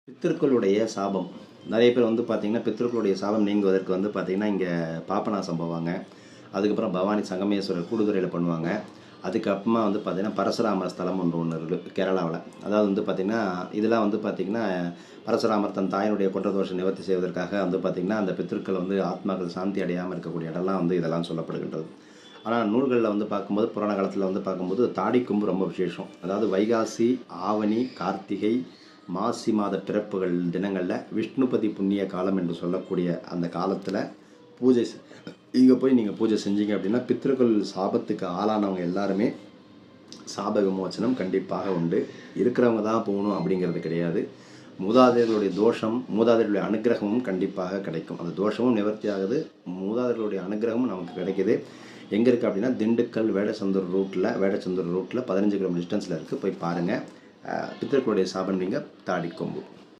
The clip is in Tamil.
பித்திருக்களுடைய சாபம். நிறைய பேர் வந்து பார்த்தீங்கன்னா, பித்திருக்களுடைய சாபம் நீங்குவதற்கு வந்து பார்த்தீங்கன்னா, இங்கே பாபநாசம் போவாங்க. அதுக்கப்புறம் பவானி சங்கமேஸ்வரர் கூடுதுறையில பண்ணுவாங்க. அதுக்கப்புறமா வந்து பார்த்தீங்கன்னா, பரசுராமர் ஸ்தலம் ஒண்ணு இருக்கு கேரளாவுல. அதாவது வந்து பார்த்தீங்கன்னா, இதெல்லாம் வந்து பார்த்தீங்கன்னா, பரசுராமர் தன் தாயினுடைய குற்ற தோஷம் நிவர்த்தி செய்வதற்காக வந்து பார்த்தீங்கன்னா, அந்த பித்திருக்கள் வந்து ஆத்மாக்கள் சாந்தி அடையாம இருக்கக்கூடிய இடம்லாம் வந்து இதெல்லாம் சொல்லப்படுகின்றது. ஆனா நூல்கள்ல வந்து பார்க்கும்போது, புராண காலத்தில வந்து பார்க்கும்போது, தாடி கொம்பு ரொம்ப விசேஷம். அதாவது வைகாசி, ஆவணி, கார்த்திகை, மாசி மாத பிறப்புகள் தினங்கள்ல விஷ்ணுபதி புண்ணிய காலம் என்று சொல்லக்கூடிய அந்த காலத்துல பூஜை இங்க போய் நீங்க பூஜை செஞ்சீங்க அப்படின்னா, பித்ருக்கள் சாபத்துக்கு ஆளானவங்க எல்லாருமே சாப விமோசனம் கண்டிப்பாக உண்டு. இருக்கிறவங்க தான் போகணும் அப்படிங்கிறது கிடையாது. மூதாதையர்களுடைய தோஷம், மூதாதையர்களுடைய அனுக்கிரகமும் கண்டிப்பாக கிடைக்கும். அந்த தோஷமும் நிவர்த்தி ஆகுது. மூதாதையர்களுடைய அனுக்கிரகமும் நமக்கு கிடைக்குது. எங்க இருக்கு அப்படின்னா, திண்டுக்கல் வேடச்சந்தூர் ரூட்ல 15 கிலோமீட்டர் டிஸ்டன்ஸ்ல இருக்கு. போய் பாருங்க. பித்தர்களுடைய சாபம் நீங்க தாடி கொம்பு.